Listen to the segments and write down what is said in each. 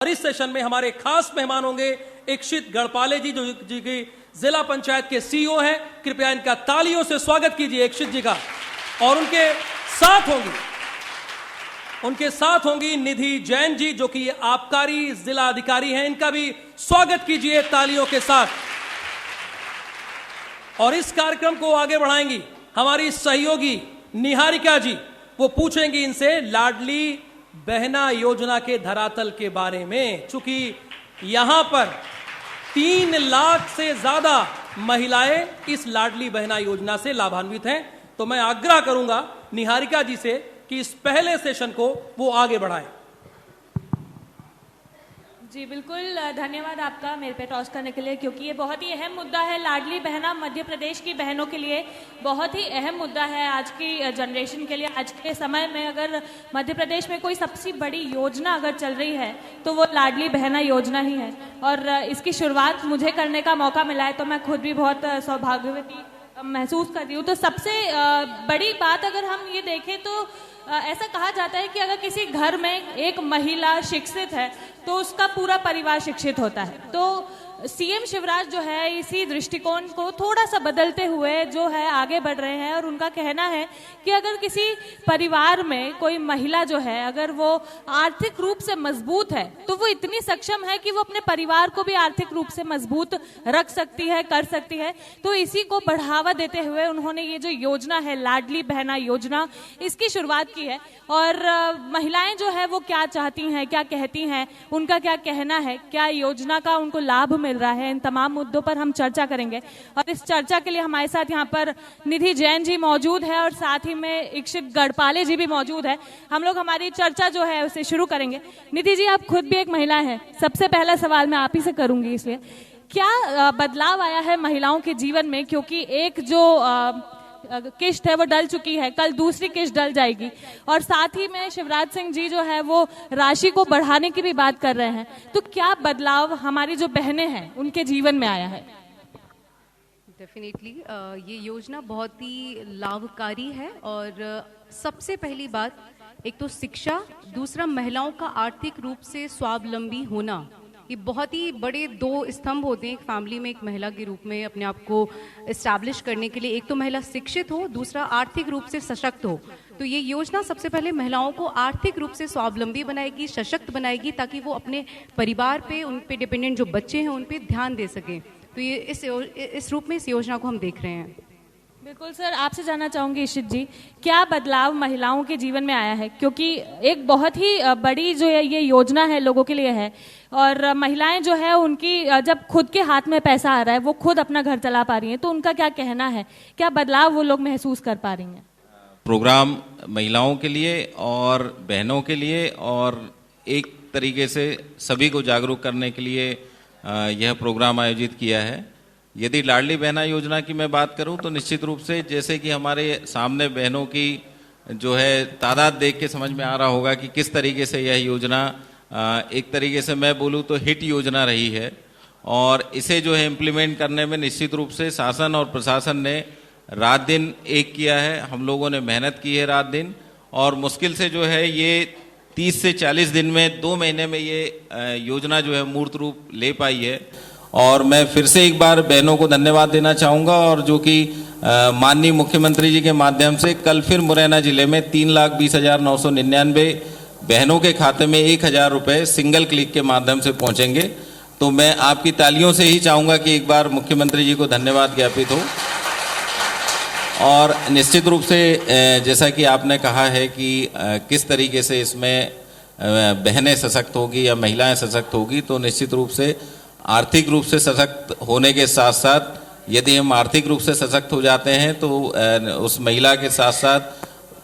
और इस सेशन में हमारे खास मेहमान होंगे इक्षित गढ़पाले जी, जो जी की जिला पंचायत के सीईओ हैं। कृपया इनका तालियों से स्वागत कीजिए इक्षित जी का। और उनके साथ होंगी निधि जैन जी, जो कि आबकारी जिला अधिकारी हैं। इनका भी स्वागत कीजिए तालियों के साथ। और इस कार्यक्रम को आगे बढ़ाएंगी हमारी सहयोगी निहारिका जी। वो पूछेंगी इनसे लाडली बहना योजना के धरातल के बारे में, चूंकि यहां पर 3 लाख से ज्यादा महिलाएं इस लाडली बहना योजना से लाभान्वित हैं। तो मैं आग्रह करूंगा निहारिका जी से कि इस पहले सेशन को वो आगे बढ़ाएं। जी बिल्कुल, धन्यवाद आपका मेरे पे टॉस करने के लिए, क्योंकि ये बहुत ही अहम मुद्दा है। लाडली बहना मध्य प्रदेश की बहनों के लिए बहुत ही अहम मुद्दा है। आज की जनरेशन के लिए, आज के समय में अगर मध्य प्रदेश में कोई सबसे बड़ी योजना अगर चल रही है तो वो लाडली बहना योजना ही है। और इसकी शुरुआत मुझे करने का मौका मिला है, तो मैं खुद भी बहुत सौभाग्यवती महसूस करती हूँ। तो सबसे बड़ी बात अगर हम ये देखें तो ऐसा कहा जाता है कि अगर किसी घर में एक महिला शिक्षित है तो उसका पूरा परिवार शिक्षित होता है। तो सीएम शिवराज जो है इसी दृष्टिकोण को थोड़ा सा बदलते हुए जो है आगे बढ़ रहे हैं। और उनका कहना है कि अगर किसी परिवार में कोई महिला जो है अगर वो आर्थिक रूप से मजबूत है तो वो इतनी सक्षम है कि वो अपने परिवार को भी आर्थिक रूप से मजबूत रख सकती है, कर सकती है। तो इसी को बढ़ावा देते हुए उन्होंने ये जो योजना है लाडली बहना योजना, इसकी शुरुआत की है। और महिलाएं जो है वो क्या चाहती हैं, क्या कहती हैं, उनका क्या कहना है, क्या योजना का उनको लाभ मिल रहा है, इन तमाम मुद्दों पर हम चर्चा करेंगे। और इस चर्चा के लिए हमारे साथ यहाँ पर निधि जैन जी मौजूद है और साथ ही में इक्षित गढ़पाले जी भी मौजूद है। हम लोग हमारी चर्चा जो है उसे शुरू करेंगे। निधि जी, आप खुद भी एक महिला हैं, सबसे पहला सवाल मैं आप ही से करूंगी। इसलिए क्या बदलाव आया है महिलाओं के जीवन में, क्योंकि एक जो किश्त है वो डल चुकी है, कल दूसरी किश्त डल जाएगी, और साथ ही में शिवराज सिंह जी जो है वो राशि को बढ़ाने की भी बात कर रहे हैं। तो क्या बदलाव हमारी जो बहनें हैं उनके जीवन में आया है? डेफिनेटली ये योजना बहुत ही लाभकारी है। और सबसे पहली बात, एक तो शिक्षा, दूसरा महिलाओं का आर्थिक रूप से स्वावलंबी होना। ये बहुत ही बड़े 2 स्तंभ होते हैं एक फैमिली में, एक महिला के रूप में अपने आप को इस्टेब्लिश करने के लिए। एक तो महिला शिक्षित हो, दूसरा आर्थिक रूप से सशक्त हो। तो ये योजना सबसे पहले महिलाओं को आर्थिक रूप से स्वावलंबी बनाएगी, सशक्त बनाएगी, ताकि वो अपने परिवार पे, उन पे डिपेंडेंट जो बच्चे हैं उन पे ध्यान दे सकें। तो ये इस रूप में इस योजना को हम देख रहे हैं। बिल्कुल सर, आपसे जानना चाहूंगी इक्षित जी, क्या बदलाव महिलाओं के जीवन में आया है? क्योंकि एक बहुत ही बड़ी जो है ये योजना है लोगों के लिए है, और महिलाएं जो है उनकी जब खुद के हाथ में पैसा आ रहा है, वो खुद अपना घर चला पा रही हैं, तो उनका क्या कहना है, क्या बदलाव वो लोग महसूस कर पा रही हैं? प्रोग्राम महिलाओं के लिए और बहनों के लिए और एक तरीके से सभी को जागरूक करने के लिए यह प्रोग्राम आयोजित किया है। यदि लाडली बहना योजना की मैं बात करूं तो निश्चित रूप से, जैसे कि हमारे सामने बहनों की जो है तादाद देख के समझ में आ रहा होगा कि किस तरीके से यह योजना एक तरीके से मैं बोलूं तो हिट योजना रही है। और इसे जो है इम्प्लीमेंट करने में निश्चित रूप से शासन और प्रशासन ने रात दिन एक किया है। हम लोगों ने मेहनत की है रात दिन, और मुश्किल से जो है ये 30 से 40 दिन में, 2 महीने में ये योजना जो है मूर्त रूप ले पाई है। और मैं फिर से एक बार बहनों को धन्यवाद देना चाहूँगा, और जो कि माननीय मुख्यमंत्री जी के माध्यम से कल फिर मुरैना जिले में 3,20,999 बहनों के खाते में 1,000 रुपये सिंगल क्लिक के माध्यम से पहुँचेंगे। तो मैं आपकी तालियों से ही चाहूँगा कि एक बार मुख्यमंत्री जी को धन्यवाद ज्ञापित हो। और निश्चित रूप से जैसा कि आपने कहा है कि किस तरीके से इसमें बहनें सशक्त होगी या महिलाएं सशक्त होगी, तो निश्चित रूप से आर्थिक रूप से सशक्त होने के साथ साथ यदि हम आर्थिक रूप से सशक्त हो जाते हैं तो उस महिला के साथ साथ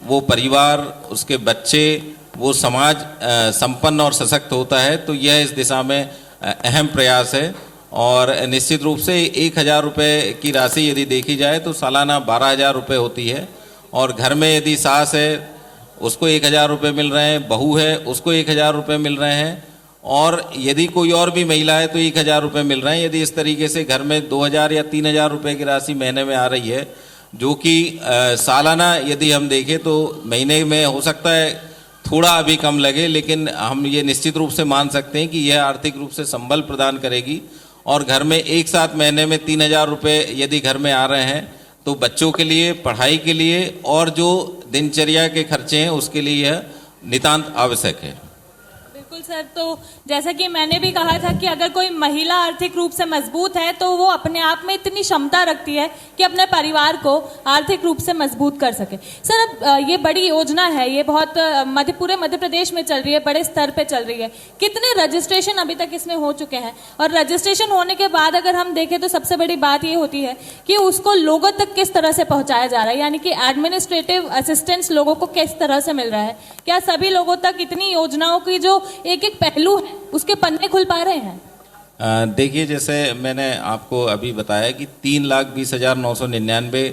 वो परिवार, उसके बच्चे, वो समाज संपन्न और सशक्त होता है। तो यह इस दिशा में अहम प्रयास है। और निश्चित रूप से 1,000 रुपये की राशि यदि देखी जाए तो सालाना 12,000 रुपये होती है। और घर में यदि सास है उसको 1,000 रुपये मिल रहे हैं, बहू है उसको 1,000 रुपये मिल रहे हैं, और यदि कोई और भी महिला है तो 1,000 रुपये मिल रहे हैं। यदि इस तरीके से घर में 2,000 या 3,000 रुपये की राशि महीने में आ रही है, जो कि सालाना यदि हम देखें तो महीने में हो सकता है थोड़ा अभी कम लगे, लेकिन हम ये निश्चित रूप से मान सकते हैं कि यह आर्थिक रूप से संबल प्रदान करेगी। और घर में एक साथ महीने में 3,000 रुपये यदि घर में आ रहे हैं तो बच्चों के लिए, पढ़ाई के लिए और जो दिनचर्या के खर्चे हैं उसके लिए यह नितांत आवश्यक है। बिल्कुल सर, तो जैसा कि मैंने भी कहा था कि अगर कोई महिला आर्थिक रूप से मजबूत है तो वो अपने आप में इतनी क्षमता रखती है कि अपने परिवार को आर्थिक रूप से मजबूत कर सके। सर, अब ये बड़ी योजना है, ये बहुत पूरे मध्य प्रदेश में चल रही है, बड़े स्तर पे चल रही है। कितने रजिस्ट्रेशन अभी तक इसमें हो चुके हैं? और रजिस्ट्रेशन होने के बाद अगर हम देखें तो सबसे बड़ी बात ये होती है कि उसको लोगों तक किस तरह से पहुंचाया जा रहा है, यानी कि एडमिनिस्ट्रेटिव असिस्टेंस लोगों को किस तरह से मिल रहा है? क्या सभी लोगों तक इतनी योजनाओं की जो एक एक पहलू है उसके पन्ने खुल पा रहे हैं? देखिए, जैसे मैंने आपको अभी बताया कि 3,20,999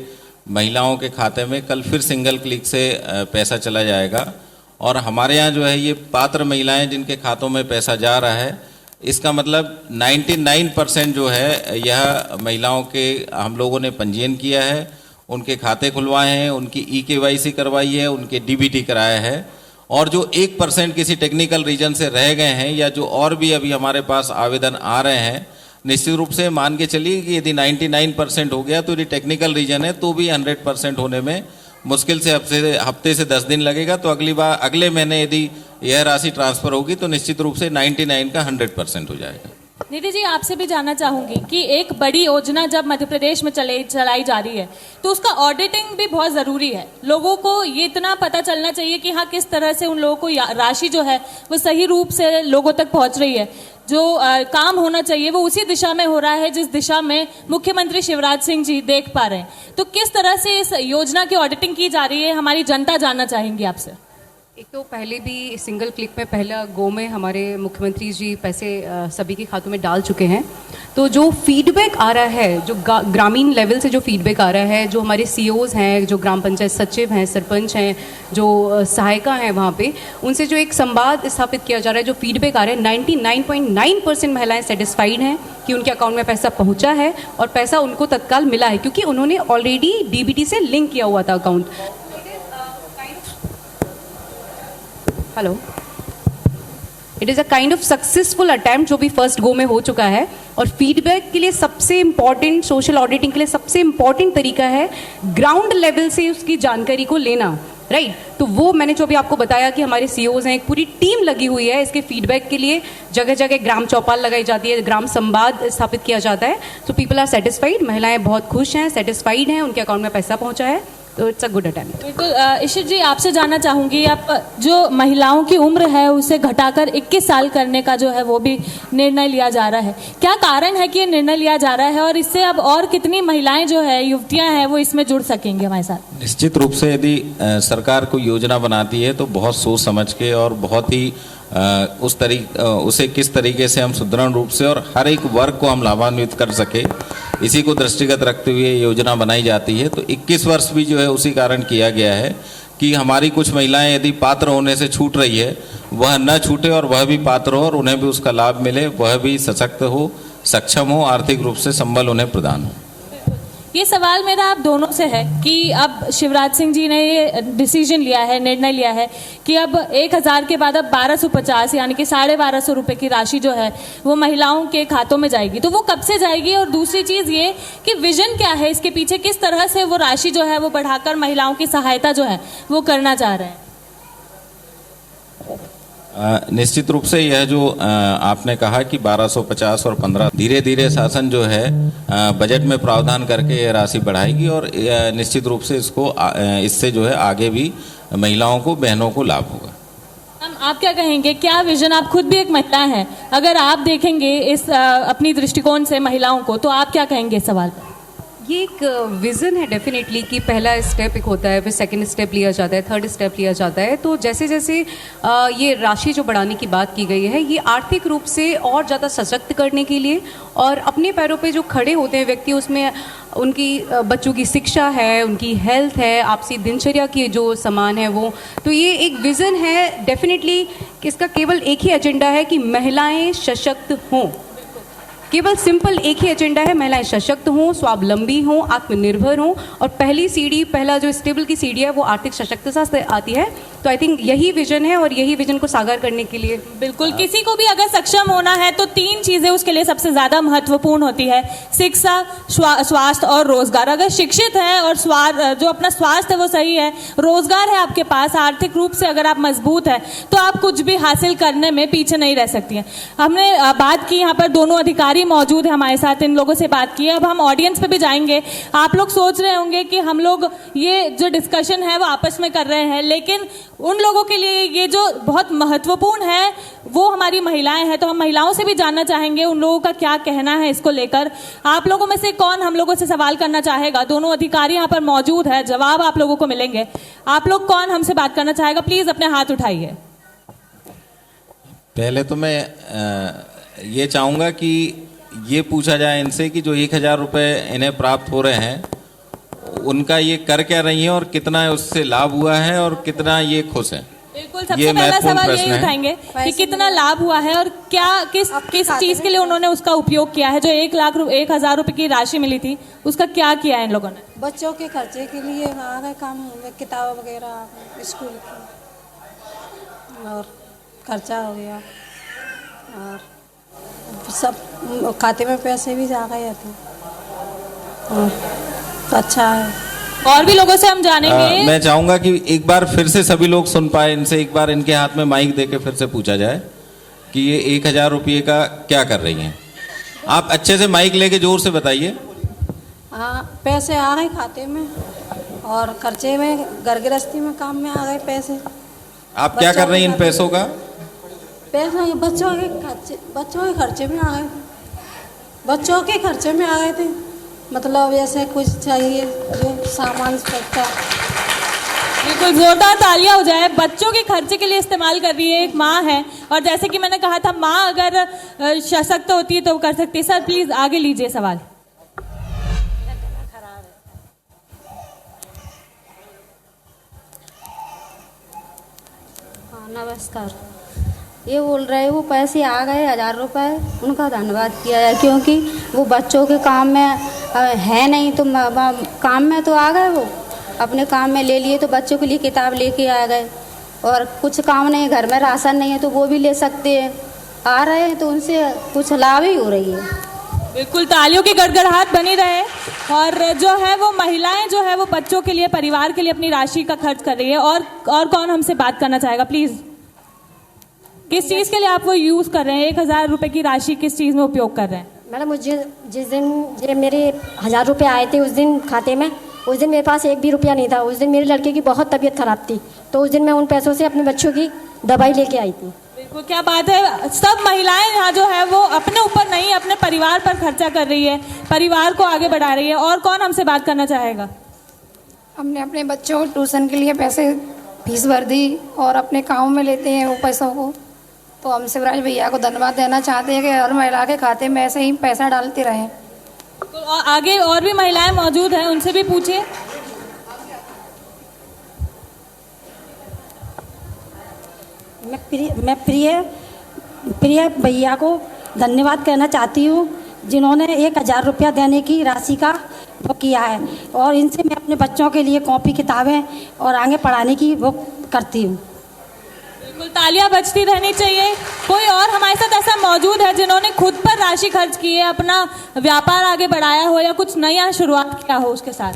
महिलाओं के खाते में कल फिर सिंगल क्लिक से पैसा चला जाएगा। और हमारे यहाँ जो है ये पात्र महिलाएं जिनके खातों में पैसा जा रहा है, इसका मतलब 99% जो है यह महिलाओं के हम लोगों ने पंजीयन किया है, उनके खाते खुलवाए हैं, उनकी EKYC करवाई है, उनके DBT कराया है। और जो 1% किसी टेक्निकल रीजन से रह गए हैं या जो और भी अभी हमारे पास आवेदन आ रहे हैं, निश्चित रूप से मान के चलिए कि यदि 99% हो गया तो यदि टेक्निकल रीजन है तो भी 100% होने में मुश्किल से हफ्ते से 10 दिन लगेगा। तो अगले महीने यदि यह राशि ट्रांसफर होगी तो निश्चित रूप से 99 का 100% हो जाएगा। निधि जी, आपसे भी जानना चाहूंगी कि एक बड़ी योजना जब मध्य प्रदेश में चलाई जा रही है तो उसका ऑडिटिंग भी बहुत जरूरी है। लोगों को ये इतना पता चलना चाहिए कि हाँ, किस तरह से उन लोगों को राशि जो है वो सही रूप से लोगों तक पहुंच रही है, जो काम होना चाहिए वो उसी दिशा में हो रहा है जिस दिशा में मुख्यमंत्री शिवराज सिंह जी देख पा रहे हैं। तो किस तरह से इस योजना की ऑडिटिंग की जा रही है, हमारी जनता जानना चाहेंगी आपसे। एक तो पहले भी सिंगल क्लिक में पहला गो में हमारे मुख्यमंत्री जी पैसे सभी के खातों में डाल चुके हैं। तो जो फीडबैक आ रहा है, जो ग्रामीण लेवल से जो फीडबैक आ रहा है, जो हमारे CEOs हैं, जो ग्राम पंचायत सचिव हैं, सरपंच हैं, जो सहायिका हैं, वहाँ पे उनसे जो एक संवाद स्थापित किया जा रहा है, जो फीडबैक आ रहा है, 99.9% महिलाएं सेटिस्फाइड हैं कि उनके अकाउंट में पैसा पहुँचा है और पैसा उनको तत्काल मिला है क्योंकि उन्होंने ऑलरेडी DBT से लिंक किया हुआ था account. Hello, it is a kind of successful attempt जो भी फर्स्ट गो में हो चुका है। और फीडबैक के लिए सबसे इम्पॉर्टेंट, सोशल ऑडिटिंग के लिए सबसे इम्पॉर्टेंट तरीका है ग्राउंड लेवल से उसकी जानकारी को लेना, राइट? तो वो मैंने जो भी आपको बताया कि हमारे CEOs हैं, एक पूरी टीम लगी हुई है इसके फीडबैक के लिए। जगह जगह ग्राम चौपाल लगाई जाती है, ग्राम संवाद स्थापित किया जाता है। तो पीपल आर सेटिस्फाइड, महिलाएं बहुत खुश हैं, सेटिस्फाइड हैं, उनके अकाउंट में पैसा पहुंचा है। तो इट्स अ गुड अटेम्प्ट। बिल्कुल। इशित जी, आपसे जानना चाहूंगी, आप जो महिलाओं की उम्र है उसे घटाकर 21 साल करने का जो है वो भी निर्णय लिया जा रहा है, क्या कारण है कि ये निर्णय लिया जा रहा है और इससे अब और कितनी महिलाएं जो है, युवतियां हैं, वो इसमें जुड़ सकेंगे हमारे साथ? निश्चित रूप से यदि सरकार कोई योजना बनाती है तो बहुत सोच समझ के और बहुत ही उसे किस तरीके से हम सुदृढ़ रूप से और हर एक वर्ग को हम लाभान्वित कर सके, इसी को दृष्टिगत रखते हुए योजना बनाई जाती है। तो 21 वर्ष भी जो है उसी कारण किया गया है कि हमारी कुछ महिलाएं यदि पात्र होने से छूट रही है, वह न छूटे और वह भी पात्र हो और उन्हें भी उसका लाभ मिले, वह भी सशक्त हो, सक्षम हो, आर्थिक रूप से संबल उन्हें प्रदान हो। ये सवाल मेरा आप दोनों से है कि अब शिवराज सिंह जी ने ये डिसीजन लिया है, निर्णय लिया है कि अब 1,000 के बाद अब 1250 यानी कि 1250 रुपए की राशि जो है वो महिलाओं के खातों में जाएगी। तो वो कब से जाएगी? और दूसरी चीज ये कि विजन क्या है इसके पीछे, किस तरह से वो राशि जो है वो बढ़ाकर महिलाओं की सहायता जो है वो करना चाह रहे हैं? निश्चित रूप से यह जो आपने कहा कि 1250 और 15, धीरे धीरे शासन जो है बजट में प्रावधान करके यह राशि बढ़ाएगी और निश्चित रूप से इससे जो है आगे भी महिलाओं को, बहनों को लाभ होगा। आप क्या कहेंगे, क्या विजन, आप खुद भी एक महिला हैं, अगर आप देखेंगे इस अपनी दृष्टिकोण से महिलाओं को, तो आप क्या कहेंगे इस सवाल पर? ये एक विज़न है डेफिनेटली कि पहला स्टेप एक होता है, फिर सेकंड स्टेप लिया जाता है, थर्ड स्टेप लिया जाता है। तो जैसे जैसे ये राशि जो बढ़ाने की बात की गई है, ये आर्थिक रूप से और ज़्यादा सशक्त करने के लिए और अपने पैरों पे जो खड़े होते हैं व्यक्ति, उसमें उनकी बच्चों की शिक्षा है, उनकी हेल्थ है, आपसी दिनचर्या की जो सामान है वो, तो ये एक विज़न है डेफिनेटली। इसका केवल एक ही एजेंडा है कि महिलाएं सशक्त हों, केवल सिंपल एक ही एजेंडा है, महिलाएं सशक्त हों, स्वावलंबी हों, आत्मनिर्भर हों। और पहली सीढ़ी, पहला जो स्टेबल की सीढ़ी है वो आर्थिक सशक्तता से आती है। तो आई थिंक यही विजन है और यही विजन को साकार करने के लिए बिल्कुल, किसी को भी अगर सक्षम होना है तो 3 चीजें उसके लिए सबसे ज्यादा महत्वपूर्ण होती है, शिक्षा, स्वास्थ्य और रोजगार। अगर शिक्षित है और जो अपना स्वास्थ्य है वो सही है, रोजगार है आपके पास, आर्थिक रूप से अगर आप मजबूत है तो आप कुछ भी हासिल करने में पीछे नहीं रह सकती हैं। हमने बात की, यहाँ पर दोनों अधिकारी मौजूद है हमारे साथ, इन लोगों से बात की। अब हम ऑडियंस पे भी जाएंगे। आप लोग सोच रहे होंगे कि हम लोग ये जो डिस्कशन है वो आपस में कर रहे हैं, लेकिन उन लोगों के लिए ये जो बहुत महत्वपूर्ण है वो हमारी महिलाएं हैं। तो हम महिलाओं से भी जानना चाहेंगे उन लोगों का क्या कहना है इसको लेकर। आप लोगों में से कौन हम लोगों से सवाल करना चाहेगा? दोनों अधिकारी यहाँ पर मौजूद है, जवाब आप लोगों को मिलेंगे। आप लोग कौन हमसे बात करना चाहेगा? प्लीज अपने हाथ उठाइए। पहले तो मैं ये चाहूँगा कि ये पूछा जाए इनसे कि जो 1000 रुपये इन्हें प्राप्त हो रहे हैं उनका ये कर क्या रही हैं और कितना उससे लाभ हुआ है और कितना ये खुश हैं। बिल्कुल, सबसे पहला सवाल यही उठाएंगे कि कितना लाभ हुआ है और क्या किस चीज के लिए उन्होंने उसका उपयोग किया है। जो 1,00,000 रुपए की राशि मिली थी उसका क्या किया है इन लोगों ने? बच्चों के खर्चे के लिए आ गए, काम किताब वगैरह स्कूल की, और खर्चा हो गया और सब खाते में पैसे भी आ गए थे। तो अच्छा है। और भी लोगों से हम जानेंगे। मैं चाहूंगा कि एक बार फिर से सभी लोग सुन पाए, इनसे एक बार इनके हाथ में माइक देके फिर से पूछा जाए कि ये 1000 रुपये का क्या कर रही हैं। आप अच्छे से माइक लेके जोर से बताइए। हाँ, पैसे आ गए खाते में और खर्चे में, घर गृहस्थी में काम में आ गए पैसे। आप क्या कर रही हैं इन पैसों का? पैसे बच्चों के खर्चे में आ गए, बच्चों के खर्चे में आ गए थे। मतलब ऐसे कुछ चाहिए जो सामान सकता। बिल्कुल, जोरदार तालियां हो जाए। बच्चों के खर्चे के लिए इस्तेमाल कर रही है, एक माँ है और जैसे कि मैंने कहा था माँ अगर सशक्त होती है तो वो कर सकती है। सर प्लीज आगे लीजिए सवाल। हाँ नमस्कार, ये बोल रहे वो पैसे आ गए 1000 रुपये, उनका धन्यवाद किया जाए क्योंकि वो बच्चों के काम में है नहीं तो काम में तो आ गए, वो अपने काम में ले लिए तो बच्चों के लिए किताब लेके आ गए। और कुछ काम नहीं, घर में राशन नहीं है तो वो भी ले सकते हैं, आ रहे हैं तो उनसे कुछ लाभ ही हो रही है। बिल्कुल, तालियों की गड़गड़ाहट बनी रहे। और जो है वो महिलाएं जो है वो बच्चों के लिए, परिवार के लिए अपनी राशि का खर्च कर रही है। और कौन हमसे बात करना चाहेगा? प्लीज, किस चीज के लिए आप वो यूज कर रहे हैं? 1000 रुपए की राशि किस चीज में उपयोग कर रहे हैं? मैडम, मुझे जिस दिन मेरे 1000 रुपये आए थे उस दिन खाते में, उस दिन मेरे पास 1 भी रुपया नहीं था। उस दिन मेरे लड़के की बहुत तबीयत खराब थी तो उस दिन मैं उन पैसों से अपने बच्चों की दवाई लेके आई थी। बिल्कुल, क्या बात है। सब महिलाएं यहाँ जो है वो अपने ऊपर नहीं, अपने परिवार पर खर्चा कर रही है, परिवार को आगे बढ़ा रही है। और कौन हमसे बात करना चाहेगा? हमने अपने बच्चों को ट्यूशन के लिए पैसे फीस भर दी और अपने काम में लेते हैं वो पैसों को। तो हम शिवराज भैया को धन्यवाद देना चाहते हैं कि हर महिला के खाते में ऐसे ही पैसा डालते रहें। तो आगे और भी महिलाएं मौजूद हैं, उनसे भी पूछिए। मैं प्रिय भैया को धन्यवाद कहना चाहती हूँ जिन्होंने 1000 रुपया देने की राशि का वो किया है। और इनसे मैं अपने बच्चों के लिए कॉपी किताबें और आगे पढ़ाने की वो करती हूँ। बिल्कुल, तालियां बजती रहनी चाहिए। कोई और हमारे साथ ऐसा मौजूद है जिन्होंने खुद पर राशि खर्च की है, अपना व्यापार आगे बढ़ाया हो या कुछ नया शुरुआत किया हो उसके साथ?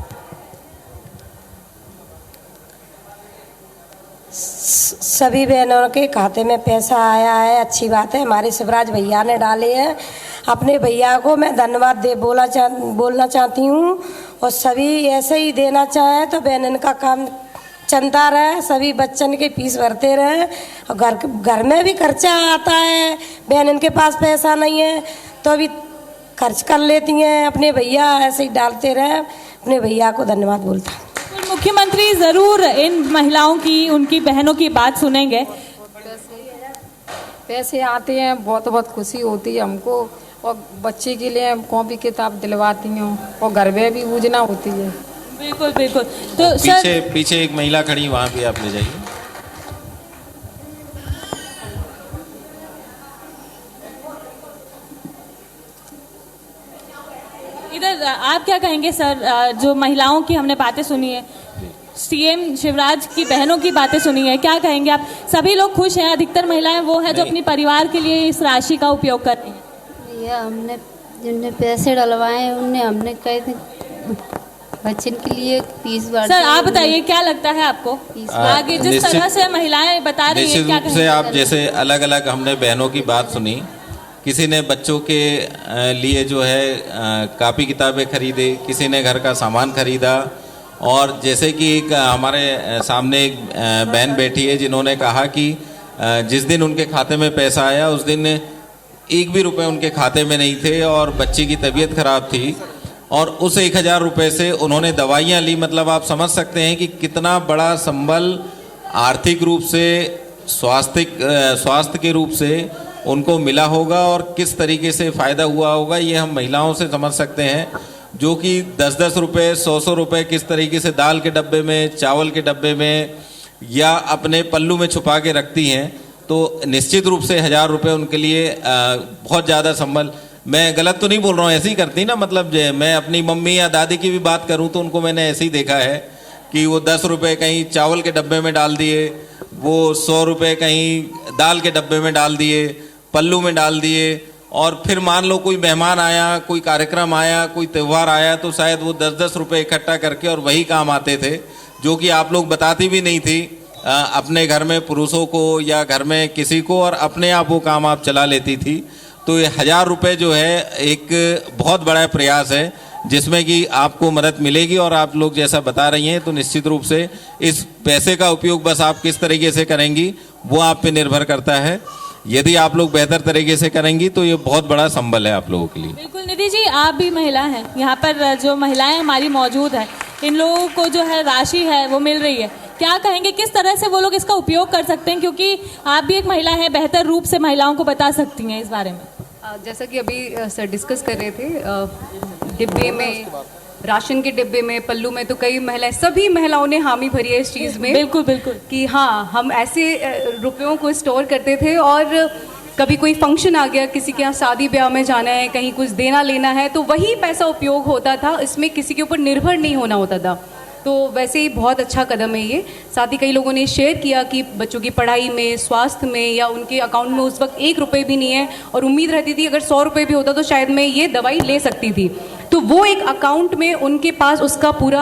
सभी बहनों के खाते में पैसा आया है, अच्छी बात है। हमारे शिवराज भैया ने डाले हैं। अपने भैया को मैं धन्यवाद बोलना चाहती हूँ और सभी ऐसे ही देना चाहें तो बहन का काम चलता रहे, सभी बच्चन के फीस भरते रहे और घर में भी खर्चा आता है। बहन इनके पास पैसा नहीं है तो अभी खर्च कर लेती हैं। अपने भैया ऐसे ही डालते रहे। अपने भैया को धन्यवाद बोलता हूँ। मुख्यमंत्री जरूर इन महिलाओं की, उनकी बहनों की बात सुनेंगे। पैसे आते हैं, बहुत बहुत खुशी होती है हमको और बच्चे के लिए कॉपी किताब दिलवाती हूँ और घर में भी पूजना होती है। बिल्कुल बिल्कुल। तो पीछे एक महिला खड़ी, वहाँ पे आप ले जाइए। इधर आप क्या कहेंगे सर? जो महिलाओं की हमने बातें सुनी है, सीएम शिवराज की बहनों की बातें सुनी है, क्या कहेंगे आप? सभी लोग खुश हैं, अधिकतर महिलाएं वो हैं जो अपनी परिवार के लिए इस राशि का उपयोग कर रही हैं। भैया हमने जिनने पैसे डलवाए उनने हमने कहे थे बच्चन के लिए फीस भर। सर आप बताइए क्या लगता है आपको आगे जिस तरह से महिलाएं बता रही हैं, क्या निश्चित रूप से आप जैसे अलग अलग हमने बहनों की बात सुनी, किसी ने बच्चों के लिए जो है कापी किताबें खरीदे, किसी ने घर का सामान खरीदा, और जैसे कि एक हमारे सामने एक बहन बैठी है जिन्होंने कहा कि जिस दिन उनके खाते में पैसा आया उस दिन 1 भी रुपए उनके खाते में नहीं थे और बच्ची की तबीयत खराब थी और उस 1000 रुपये से उन्होंने दवाइयाँ ली। मतलब आप समझ सकते हैं कि कितना बड़ा संबल आर्थिक रूप से, स्वास्थ्य के रूप से उनको मिला होगा और किस तरीके से फ़ायदा हुआ होगा, ये हम महिलाओं से समझ सकते हैं, जो कि 10-10 रुपये, 100-100 रुपये किस तरीके से दाल के डब्बे में, चावल के डब्बे में या अपने पल्लू में छुपा के रखती हैं। तो निश्चित रूप से 1000 रुपये उनके लिए बहुत ज़्यादा संबल। मैं गलत तो नहीं बोल रहा हूँ, ऐसे ही करती ना, मतलब मैं अपनी मम्मी या दादी की भी बात करूँ तो उनको मैंने ऐसे ही देखा है कि वो 10 रुपये कहीं चावल के डब्बे में डाल दिए, वो 100 रुपये कहीं दाल के डब्बे में डाल दिए, पल्लू में डाल दिए, और फिर मान लो कोई मेहमान आया, कोई कार्यक्रम आया, कोई त्यौहार आया तो शायद वो 10-10 रुपये इकट्ठा करके और वही काम आते थे, जो कि आप लोग बताती भी नहीं थी अपने घर में पुरुषों को या घर में किसी को, और अपने आप वो काम आप चला लेती थी। तो ये 1000 रुपये जो है एक बहुत बड़ा प्रयास है जिसमें कि आपको मदद मिलेगी, और आप लोग जैसा बता रही हैं तो निश्चित रूप से इस पैसे का उपयोग बस आप किस तरीके से करेंगी वो आप पे निर्भर करता है। यदि आप लोग बेहतर तरीके से करेंगी तो ये बहुत बड़ा संबल है आप लोगों के लिए। बिल्कुल निधि जी, आप भी महिला हैं, यहाँ पर जो महिलाएं हमारी मौजूद हैं, इन लोगों को जो है राशि है वो मिल रही है, क्या कहेंगे किस तरह से वो लोग इसका उपयोग कर सकते हैं? क्योंकि आप भी एक महिला हैं, बेहतर रूप से महिलाओं को बता सकती हैं इस बारे में। जैसा कि अभी सर डिस्कस कर रहे थे, डिब्बे में, राशन के डिब्बे में, पल्लू में, तो कई महिलाएं, सभी महिलाओं ने हामी भरी है इस चीज़ में। बिल्कुल बिल्कुल कि हाँ, हम ऐसे रुपयों को स्टोर करते थे और कभी कोई फंक्शन आ गया, किसी के यहाँ शादी ब्याह में जाना है, कहीं कुछ देना लेना है, तो वही पैसा उपयोग होता था, इसमें किसी के ऊपर निर्भर नहीं होना होता था। तो वैसे ही बहुत अच्छा कदम है ये। साथ ही कई लोगों ने शेयर किया कि बच्चों की पढ़ाई में, स्वास्थ्य में, या उनके अकाउंट में उस वक्त 1 रुपये भी नहीं है और उम्मीद रहती थी अगर 100 रुपये भी होता तो शायद मैं ये दवाई ले सकती थी, तो वो एक अकाउंट में उनके पास उसका पूरा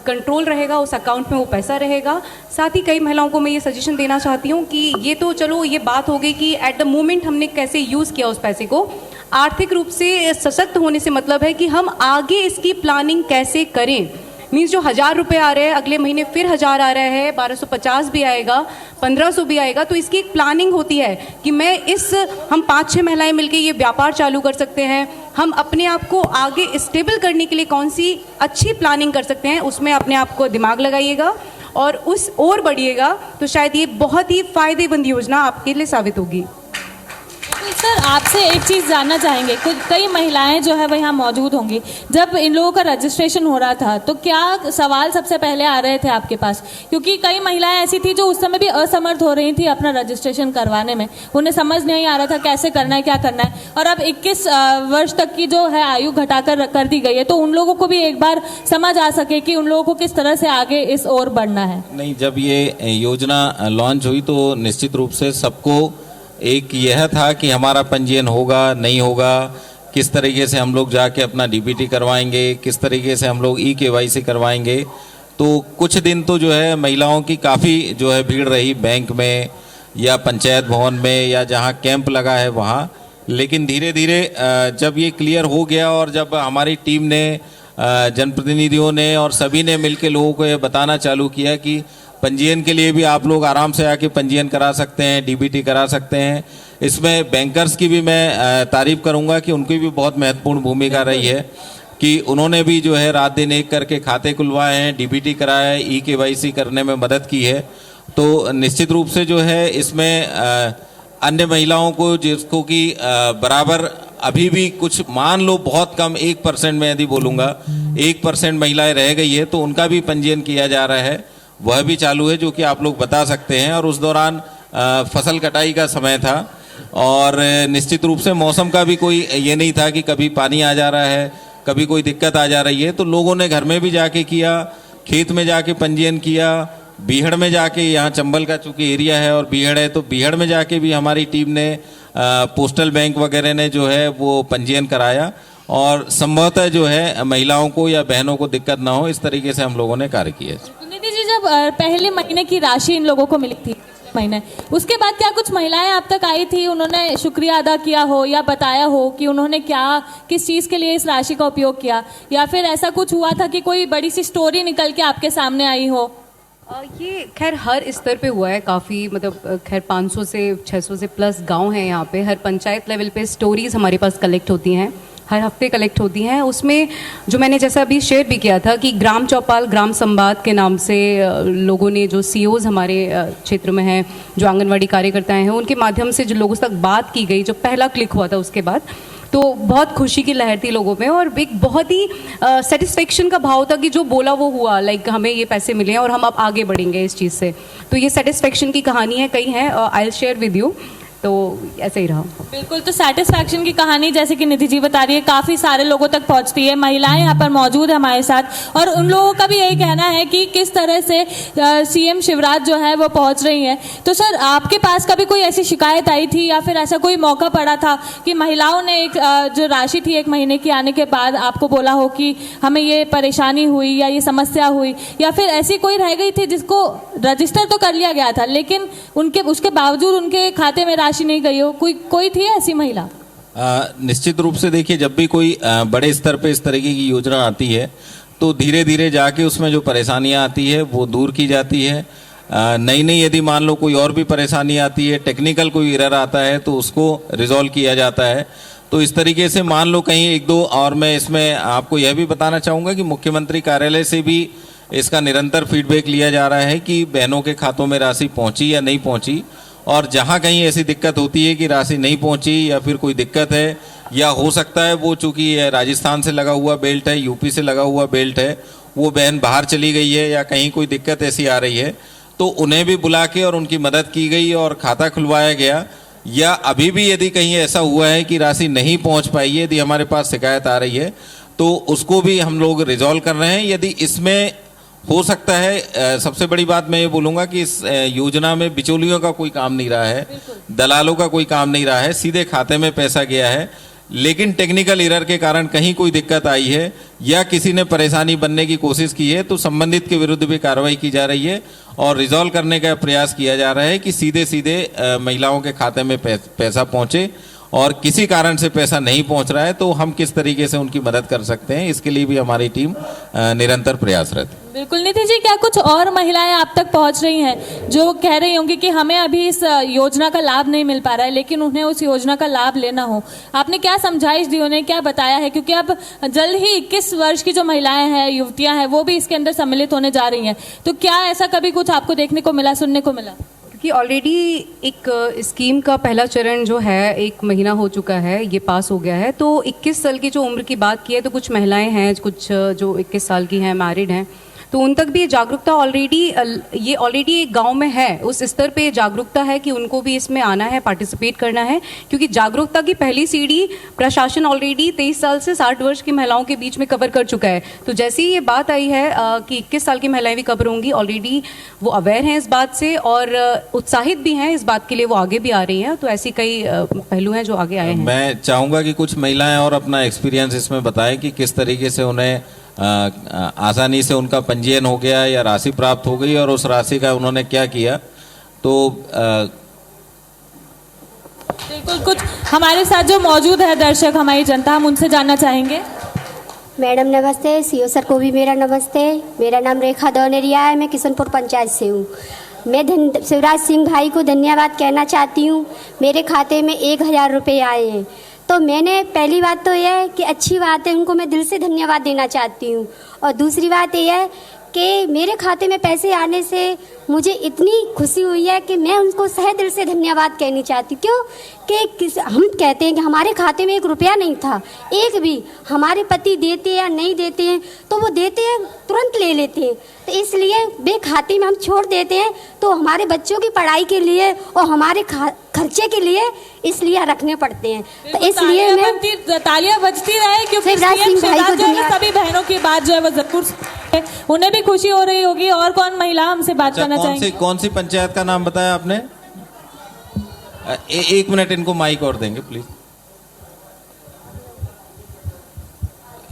कंट्रोल रहेगा, उस अकाउंट में वो पैसा रहेगा। साथ ही कई महिलाओं को मैं ये सजेशन देना चाहती हूँ कि ये तो चलो ये बात हो गई कि एट द मोमेंट हमने कैसे यूज़ किया उस पैसे को। आर्थिक रूप से सशक्त होने से मतलब है कि हम आगे इसकी प्लानिंग कैसे करें। मीन्स जो 1000 रुपये आ रहे हैं, अगले महीने फिर 1000 आ रहा है, 1250 भी आएगा, 1500 भी आएगा, तो इसकी एक प्लानिंग होती है कि हम 5-6 महिलाएं मिलकर ये व्यापार चालू कर सकते हैं, हम अपने आप को आगे स्टेबल करने के लिए कौन सी अच्छी प्लानिंग कर सकते हैं, उसमें अपने आप को दिमाग लगाइएगा और उस ओर बढ़िएगा, तो शायद ये बहुत ही फायदेमंद योजना आपके लिए साबित होगी। सर आपसे एक चीज़ जानना चाहेंगे, कई महिलाएं जो है वो यहाँ मौजूद होंगी, जब इन लोगों का रजिस्ट्रेशन हो रहा था तो क्या सवाल सबसे पहले आ रहे थे आपके पास? क्योंकि कई महिलाएं ऐसी थी जो उस समय भी असमर्थ हो रही थी अपना रजिस्ट्रेशन करवाने में, उन्हें समझ नहीं आ रहा था कैसे करना है, क्या करना है, और अब 21 वर्ष तक की जो है आयु घटाकर कर दी गई है, तो उन लोगों को भी एक बार समझ आ सके कि उन लोगों को किस तरह से आगे इस ओर बढ़ना है। नहीं, जब ये योजना लॉन्च हुई तो निश्चित रूप से सबको एक यह था कि हमारा पंजीयन होगा नहीं होगा, किस तरीके से हम लोग जाके अपना डीबीटी करवाएंगे, किस तरीके से हम लोग ई-केवाईसी करवाएंगे। तो कुछ दिन तो जो है महिलाओं की काफ़ी जो है भीड़ रही बैंक में या पंचायत भवन में या जहाँ कैंप लगा है वहाँ, लेकिन धीरे धीरे जब ये क्लियर हो गया और जब हमारी टीम ने, जनप्रतिनिधियों ने और सभी ने मिलकर लोगों को ये बताना चालू किया कि पंजीयन के लिए भी आप लोग आराम से आके पंजीयन करा सकते हैं, डीबीटी करा सकते हैं। इसमें बैंकर्स की भी मैं तारीफ करूंगा कि उनकी भी बहुत महत्वपूर्ण भूमिका रही है कि उन्होंने भी जो है रात दिन एक करके खाते खुलवाए हैं, डीबीटी कराया है, ई-केवाईसी करने में मदद की है। तो निश्चित रूप से जो है इसमें अन्य महिलाओं को जिसको कि बराबर अभी भी कुछ मान लो बहुत कम 1% में यदि बोलूँगा 1% महिलाएं रह गई है, तो उनका भी पंजीयन किया जा रहा है, वह भी चालू है, जो कि आप लोग बता सकते हैं। और उस दौरान फसल कटाई का समय था और निश्चित रूप से मौसम का भी कोई ये नहीं था कि कभी पानी आ जा रहा है, कभी कोई दिक्कत आ जा रही है, तो लोगों ने घर में भी जाके किया, खेत में जाके पंजीयन किया, बीहड़ में जाके, यहाँ चंबल का चूंकि एरिया है और बीहड़ है तो बीहड़ में जाके भी हमारी टीम ने पोस्टल बैंक वगैरह ने जो है वो पंजीयन कराया और संभवतः जो है महिलाओं को या बहनों को दिक्कत ना हो, इस तरीके से हम लोगों ने कार्य किया। निधि जी, जब पहले महीने की राशि इन लोगों को मिली थी महीने, उसके बाद क्या कुछ महिलाएं आप तक आई थी, उन्होंने शुक्रिया अदा किया हो या बताया हो कि उन्होंने क्या किस चीज़ के लिए इस राशि का उपयोग किया, या फिर ऐसा कुछ हुआ था कि कोई बड़ी सी स्टोरी निकल के आपके सामने आई हो? ये खैर हर स्तर पे हुआ है काफ़ी, मतलब खैर 500 से 600 से प्लस गांव हैं यहाँ पे। हर पंचायत लेवल पे स्टोरीज हमारे पास कलेक्ट होती हैं, हर हफ्ते कलेक्ट होती हैं। उसमें जो मैंने जैसा अभी शेयर भी किया था कि ग्राम चौपाल ग्राम संवाद के नाम से लोगों ने, जो सीओज हमारे क्षेत्र में हैं, जो आंगनवाड़ी कार्यकर्ता हैं, उनके माध्यम से जो लोगों तक बात की गई, जो पहला क्लिक हुआ था उसके बाद, तो बहुत खुशी की लहर थी लोगों में और एक बहुत ही सेटिस्फेक्शन का भाव था कि जो बोला वो हुआ, लाइक हमें ये पैसे मिले हैं और हम अब आगे बढ़ेंगे इस चीज़ से। तो ये सेटिस्फेक्शन की कहानी है, कई हैं, I will share with you. तो ऐसे ही रहा। बिल्कुल, तो सेटिस्फैक्शन की कहानी जैसे कि निधि जी बता रही है काफ़ी सारे लोगों तक पहुंचती है। महिलाएं यहाँ पर मौजूद है हमारे साथ और उन लोगों का भी यही कहना है कि किस तरह से सीएम शिवराज जो है वो पहुंच रही हैं। तो सर, आपके पास कभी कोई ऐसी शिकायत आई थी या फिर ऐसा कोई मौका पड़ा था कि महिलाओं ने एक जो राशि थी 1 महीने की आने के बाद आपको बोला हो कि हमें ये परेशानी हुई या ये समस्या हुई, या फिर ऐसी कोई रह गई थी जिसको रजिस्टर तो कर लिया गया था लेकिन उसके बावजूद उनके खाते में राशि नहीं गई हो? कोई थी ऐसी महिला? निश्चित रूप से देखिए, जब भी कोई बड़े स्तर पे इस तरीके की योजना आती है तो धीरे धीरे जाके उसमें जो परेशानियां आती है वो दूर की जाती है। नई नई यदि मान लो कोई और भी परेशानी आती है, टेक्निकल कोई एरर आता है तो उसको रिजॉल्व किया जाता है। तो इस तरीके से मान लो कहीं 1-2, और मैं इसमें आपको यह भी बताना चाहूँगा कि मुख्यमंत्री कार्यालय से भी इसका निरंतर फीडबैक लिया जा रहा है कि बहनों के खातों में राशि पहुँची या नहीं पहुँची, और जहाँ कहीं ऐसी दिक्कत होती है कि राशि नहीं पहुँची या फिर कोई दिक्कत है, या हो सकता है वो चूँकि राजस्थान से लगा हुआ बेल्ट है, यूपी से लगा हुआ बेल्ट है, वो बहन बाहर चली गई है या कहीं कोई दिक्कत ऐसी आ रही है, तो उन्हें भी बुला के और उनकी मदद की गई और खाता खुलवाया गया। या अभी भी यदि कहीं ऐसा हुआ है कि राशि नहीं पहुँच पाई है, यदि हमारे पास शिकायत आ रही है तो उसको भी हम लोग रिजॉल्व कर रहे हैं। यदि इसमें हो सकता है, सबसे बड़ी बात मैं ये बोलूँगा कि इस योजना में बिचौलियों का कोई काम नहीं रहा है, दलालों का कोई काम नहीं रहा है, सीधे खाते में पैसा गया है। लेकिन टेक्निकल एरर के कारण कहीं कोई दिक्कत आई है या किसी ने परेशानी बनने की कोशिश की है तो संबंधित के विरुद्ध भी कार्रवाई की जा रही है और रिजॉल्व करने का प्रयास किया जा रहा है कि सीधे सीधे महिलाओं के खाते में पैसा पहुँचे, और किसी कारण से पैसा नहीं पहुंच रहा है तो हम किस तरीके से उनकी मदद कर सकते हैं, इसके लिए भी हमारी टीम निरंतर प्रयासरत है। बिल्कुल। निधि जी, क्या कुछ और महिलाएं आप तक पहुंच रही हैं जो कह रही होंगी कि हमें अभी इस योजना का लाभ नहीं मिल पा रहा है लेकिन उन्हें उस योजना का लाभ लेना हो? आपने क्या समझाइश दी, उन्हें क्या बताया है? क्योंकि अब जल्द ही 21 वर्ष की जो महिलाएं हैं, युवतियां हैं, वो भी इसके अंदर सम्मिलित होने जा रही हैं, तो क्या ऐसा कभी कुछ आपको देखने को मिला, सुनने को मिला? कि ऑलरेडी एक स्कीम का पहला चरण जो है 1 महीना हो चुका है, ये पास हो गया है। तो 21 साल की जो उम्र की बात की है तो कुछ महिलाएं हैं, कुछ जो 21 साल की हैं, मैरिड हैं, तो उन तक भी जागरूकता ऑलरेडी एक गांव में है, उस स्तर पे जागरूकता है कि उनको भी इसमें आना है, पार्टिसिपेट करना है। क्योंकि जागरूकता की पहली सीढ़ी प्रशासन ऑलरेडी 23 साल से 60 वर्ष की महिलाओं के बीच में कवर कर चुका है। तो जैसे ही ये बात आई है कि 21 साल की महिलाएं भी कवर होंगी, ऑलरेडी वो अवेयर हैं इस बात से और उत्साहित भी हैं इस बात के लिए, वो आगे भी आ रही हैं। तो ऐसी कई पहलू हैं जो आगे आए हैं। मैं चाहूँगा कि कुछ महिलाएं और अपना एक्सपीरियंस इसमें बताएं कि किस तरीके से उन्हें आसानी से उनका पंजीयन हो गया या राशि प्राप्त हो गई और उस राशि का उन्होंने क्या किया। तो बिल्कुल, कुछ हमारे साथ जो मौजूद है दर्शक, हमारी जनता, हम उनसे जानना चाहेंगे। मैडम नमस्ते, सीओ सर को भी मेरा नमस्ते। मेरा नाम रेखा दौनेरिया है, मैं किशनपुर पंचायत से हूँ। मैं शिवराज सिंह भाई को धन्यवाद कहना चाहती हूँ। मेरे खाते में 1000 रुपये आए हैं, तो मैंने पहली बात तो यह है कि अच्छी बात है, उनको मैं दिल से धन्यवाद देना चाहती हूँ। और दूसरी बात यह है कि मेरे खाते में पैसे आने से मुझे इतनी खुशी हुई है कि मैं उनको सहे दिल से धन्यवाद कहनी चाहती हूँ। क्यों कि हम कहते हैं कि हमारे खाते में 1 रुपया नहीं था, एक भी। हमारे पति देते या नहीं देते हैं तो वो देते हैं, तुरंत ले लेते हैं, तो इसलिए वे खाते में हम छोड़ देते हैं तो हमारे बच्चों की पढ़ाई के लिए और हमारे खर्चे के लिए इसलिए रखने पड़ते हैं। तो इसलिए मैं तालियां बजती रहे क्योंकि शिवराज सिंह भाई को सभी बहनों की बात जो है वो जरूर उन्हें भी खुशी हो रही होगी। और कौन महिला हमसे बात करना चाहेंगे? कौन सी पंचायत का नाम बताया आपने? एक मिनट, इनको माइक और देंगे प्लीज।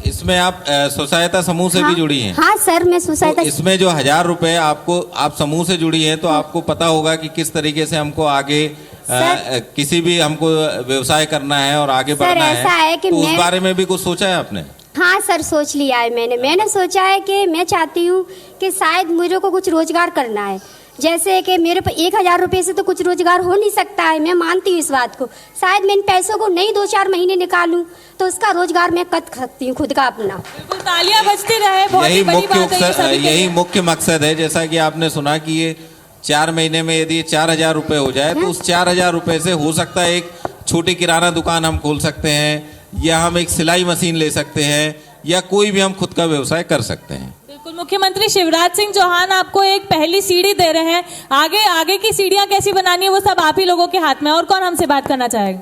इसमें आप स्वसहायता समूह से भी जुड़ी हैं? हाँ सर, मैं स्वसहायता तो इसमें जो 1000 रुपए आपको, आप समूह से जुड़ी हैं तो आपको पता होगा कि किस तरीके से हमको आगे किसी भी हमको व्यवसाय करना है और आगे बढ़ना ऐसा है कि तो उस बारे में भी कुछ सोचा है आपने? हाँ सर, सोच लिया है मैंने सोचा है कि मैं चाहती हूँ कि शायद मुझे को कुछ रोजगार करना है। जैसे कि मेरे पर 1000 रुपये से तो कुछ रोजगार हो नहीं सकता है, मैं मानती हूँ इस बात को। शायद मैं इन पैसों को नहीं 2-4 महीने निकालूं तो उसका रोजगार मैं कर सकती हूँ खुद का अपना। बिल्कुल, तालियां बजती रहे, बहुत ही बड़ी बात है ये सभी के लिए। यही मुख्य मकसद है। जैसा कि आपने सुना कि ये 4 महीने में यदि 4000 रुपये हो जाए तो उस 4000 रुपये से हो सकता है एक छोटी किराना दुकान हम खोल सकते हैं, या हम एक सिलाई मशीन ले सकते हैं, या कोई भी हम खुद का व्यवसाय कर सकते हैं। बिल्कुल, मुख्यमंत्री शिवराज सिंह चौहान आपको एक पहली सीढ़ी दे रहे हैं। आगे की सीढ़ियां कैसी बनानी है वो सब आप ही लोगों के हाथ में। और कौन हमसे बात करना चाहेगा?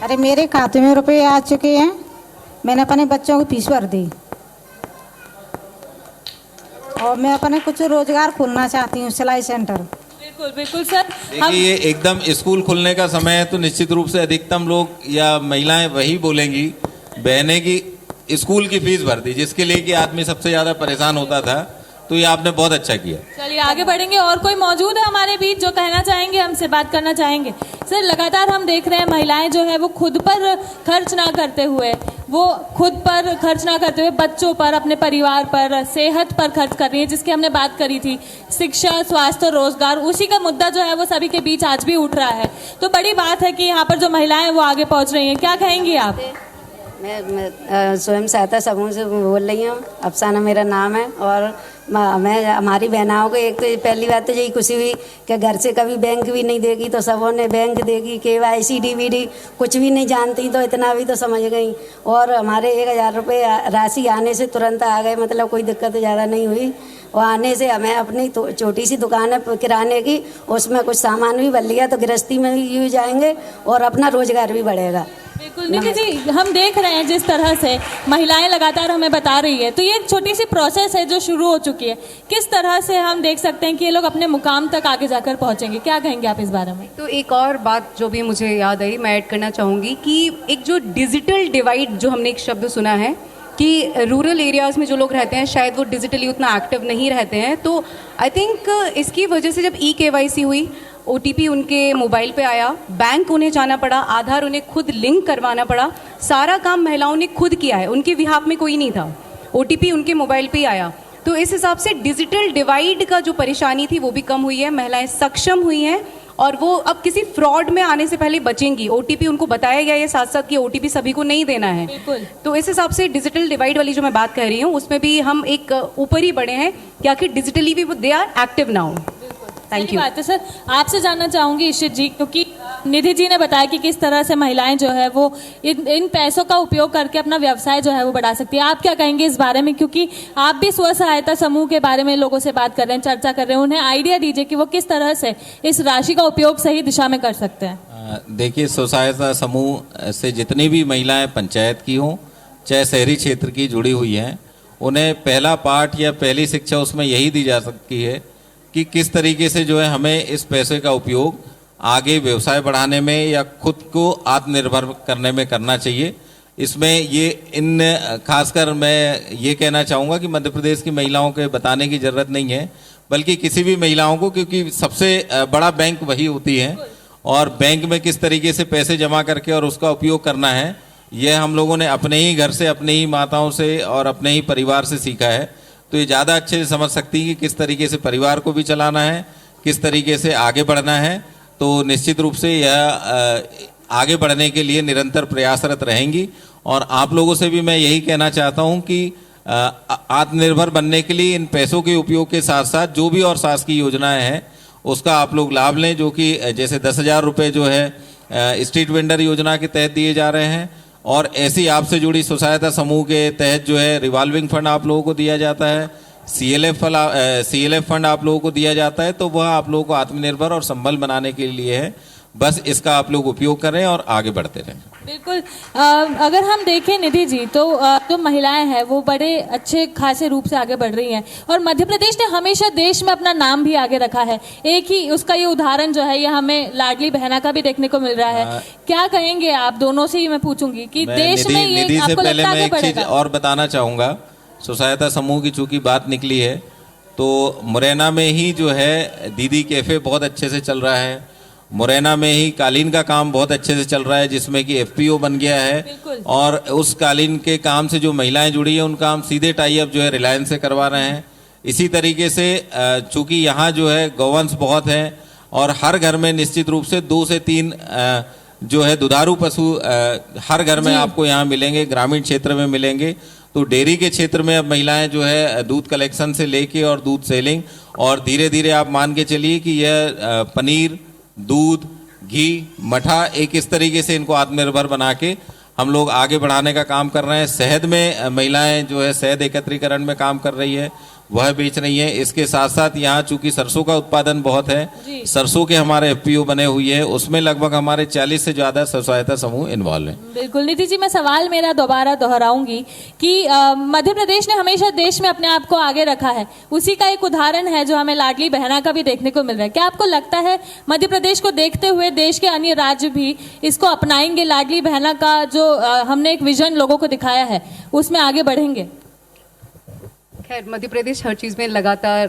अरे मेरे खाते में रुपए आ चुके हैं, मैंने अपने बच्चों की फीस भर दी और मैं अपने कुछ रोजगार खोलना चाहती हूँ, सिलाई सेंटर। बिल्कुल बिल्कुल सर। देखिए, ये एकदम स्कूल खुलने का समय है तो निश्चित रूप से अधिकतम लोग या महिलाएं वही बोलेंगी, बहनें की स्कूल की फीस भर दी, जिसके लिए कि आदमी सबसे ज्यादा परेशान होता था। तो ये आपने बहुत अच्छा किया। चलिए आगे बढ़ेंगे। और कोई मौजूद है हमारे बीच जो कहना चाहेंगे, हमसे बात करना चाहेंगे? सर, लगातार हम देख रहे हैं महिलाएं जो है वो खुद पर खर्च ना करते हुए, बच्चों पर, अपने परिवार पर, सेहत पर खर्च कर रही है, जिसकी हमने बात करी थी। शिक्षा, स्वास्थ्य और रोजगार, उसी का मुद्दा जो है वो सभी के बीच आज भी उठ रहा है। तो बड़ी बात है कि यहाँ पर जो महिलाएं वो आगे पहुँच रही हैं। क्या कहेंगी आप? मैं स्वयं सहायता समूह से बोल रही हूँ। अफसाना मेरा नाम है। और मैं हमारी बहनाओं को एक तो पहली बात तो यही खुशी हुई कि घर से कभी बैंक भी नहीं देगी तो सबों ने बैंक देगी, KYC DVD कुछ भी नहीं जानती तो इतना भी तो समझ गई। और हमारे 1000 रुपये राशि आने से तुरंत आ गए, मतलब कोई दिक्कत ज़्यादा नहीं हुई। और आने से हमें अपनी छोटी सी दुकान है किराने की, उसमें कुछ सामान भी भर लिया तो गृहस्थी में भी यूज जाएंगे और अपना रोजगार भी बढ़ेगा। बिल्कुल निधि जी, हम देख रहे हैं जिस तरह से महिलाएं लगातार हमें बता रही है, तो ये एक छोटी सी प्रोसेस है जो शुरू हो चुकी है। किस तरह से हम देख सकते हैं कि ये लोग अपने मुकाम तक आगे जाकर पहुंचेंगे? क्या कहेंगे आप इस बारे में? तो एक और बात जो भी मुझे याद आई, मैं ऐड करना चाहूँगी कि एक जो डिजिटल डिवाइड जो हमने एक शब्द सुना है कि रूरल एरियाज़ में जो लोग रहते हैं शायद वो डिजिटली उतना एक्टिव नहीं रहते हैं। तो आई थिंक इसकी वजह से जब KYC हुई, OTP उनके मोबाइल पे आया, बैंक उन्हें जाना पड़ा, आधार उन्हें खुद लिंक करवाना पड़ा, सारा काम महिलाओं ने खुद किया है, उनके बिहाफ में कोई नहीं था। OTP उनके मोबाइल पे ही आया। तो इस हिसाब से डिजिटल डिवाइड का जो परेशानी थी वो भी कम हुई है, महिलाएं सक्षम हुई हैं और वो अब किसी फ्रॉड में आने से पहले बचेंगी। OTP उनको बताया गया है साथ साथ कि OTP सभी को नहीं देना है। तो इस हिसाब से डिजिटल डिवाइड वाली जो मैं बात कर रही हूँ उसमें भी हम एक ऊपर ही बढ़े हैं कि आखिर डिजिटली भी they are active now. Thank you. बात है सर, आपसे जानना चाहूंगी इशित जी, क्योंकि निधि जी ने बताया कि किस तरह से महिलाएं जो है वो इन पैसों का उपयोग करके अपना व्यवसाय जो है वो बढ़ा सकती है। आप क्या कहेंगे इस बारे में, क्योंकि आप भी स्व सहायता समूह के बारे में लोगों से बात कर रहे हैं, चर्चा कर रहे हैं, उन्हें आइडिया दीजिए कि वो किस तरह से इस राशि का उपयोग सही दिशा में कर सकते हैं। देखिए, स्व सहायता समूह से जितनी भी महिलाएं पंचायत की हों चाहे शहरी क्षेत्र की जुड़ी हुई हैं, उन्हें पहला पाठ या पहली शिक्षा उसमें यही दी जा सकती है कि किस तरीके से जो है हमें इस पैसे का उपयोग आगे व्यवसाय बढ़ाने में या खुद को आत्मनिर्भर करने में करना चाहिए। इसमें ये खासकर मैं ये कहना चाहूँगा कि मध्य प्रदेश की महिलाओं के बताने की ज़रूरत नहीं है, बल्कि किसी भी महिलाओं को, क्योंकि सबसे बड़ा बैंक वही होती है और बैंक में किस तरीके से पैसे जमा करके और उसका उपयोग करना है, यह हम लोगों ने अपने ही घर से, अपने ही माताओं से और अपने ही परिवार से सीखा है। तो ये ज़्यादा अच्छे से समझ सकती है कि किस तरीके से परिवार को भी चलाना है, किस तरीके से आगे बढ़ना है। तो निश्चित रूप से यह आगे बढ़ने के लिए निरंतर प्रयासरत रहेंगी। और आप लोगों से भी मैं यही कहना चाहता हूं कि आत्मनिर्भर बनने के लिए इन पैसों के उपयोग के साथ साथ जो भी और शासकीय योजनाएं हैं उसका आप लोग लाभ लें, जो कि जैसे 10,000 रुपये जो है स्ट्रीट वेंडर योजना के तहत दिए जा रहे हैं, और ऐसी आपसे जुड़ी स्व सहायता समूह के तहत जो है रिवॉल्विंग फंड आप लोगों को दिया जाता है, CLF फंड आप लोगों को दिया जाता है। तो वह आप लोगों को आत्मनिर्भर और संबल बनाने के लिए है। बस इसका आप लोग उपयोग करें और आगे बढ़ते रहें। बिल्कुल। अगर हम देखें निधि जी तो जो महिलाएं हैं वो बड़े अच्छे खासे रूप से आगे बढ़ रही हैं और मध्य प्रदेश ने हमेशा देश में अपना नाम भी आगे रखा है। एक ही उसका ये उदाहरण जो है ये हमें लाडली बहना का भी देखने को मिल रहा है। क्या कहेंगे आप दोनों से ही मैं पूछूंगी कि देश में ये निधि से आपको पहले लगता मैं है एक चीज और बताना चाहूंगा। स्वसहायता समूह की चूंकि बात निकली है तो मुरैना में ही जो है दीदी कैफे बहुत अच्छे से चल रहा है। मुरैना में ही कालीन का काम बहुत अच्छे से चल रहा है जिसमें कि एफपीओ बन गया है और उस कालीन के काम से जो महिलाएं जुड़ी हैं उनका हम सीधे टाई अप जो है रिलायंस से करवा रहे हैं। इसी तरीके से चूंकि यहाँ जो है गौवंश बहुत है और हर घर में निश्चित रूप से 2 से 3 जो है दुधारू पशु हर घर में आपको यहाँ मिलेंगे, ग्रामीण क्षेत्र में मिलेंगे। तो डेयरी के क्षेत्र में अब महिलाएं जो है दूध कलेक्शन से लेके और दूध सेलिंग और धीरे धीरे आप मान के चलिए कि यह पनीर, दूध, घी, मठा एक इस तरीके से इनको आत्मनिर्भर बना के हम लोग आगे बढ़ाने का काम कर रहे हैं। शहद में महिलाएं जो है शहद एकत्रीकरण में काम कर रही है, वह बेच रही है। इसके साथ साथ यहाँ चूंकि सरसों का उत्पादन बहुत है, सरसों के हमारे एफपीओ बने हुए हैं, उसमें लगभग हमारे 40 से ज्यादा स्वसहायता समूह इन्वॉल्व हैं। बिल्कुल निधि जी, मैं सवाल मेरा दोबारा दोहराऊंगी कि मध्य प्रदेश ने हमेशा देश में अपने आप को आगे रखा है। उसी का एक उदाहरण है जो हमें लाडली बहना का भी देखने को मिल रहा है। क्या आपको लगता है मध्य प्रदेश को देखते हुए देश के अन्य राज्य भी इसको अपनाएंगे? लाडली बहना का जो हमने एक विजन लोगों को दिखाया है उसमें आगे बढ़ेंगे? खैर, मध्य प्रदेश हर चीज़ में लगातार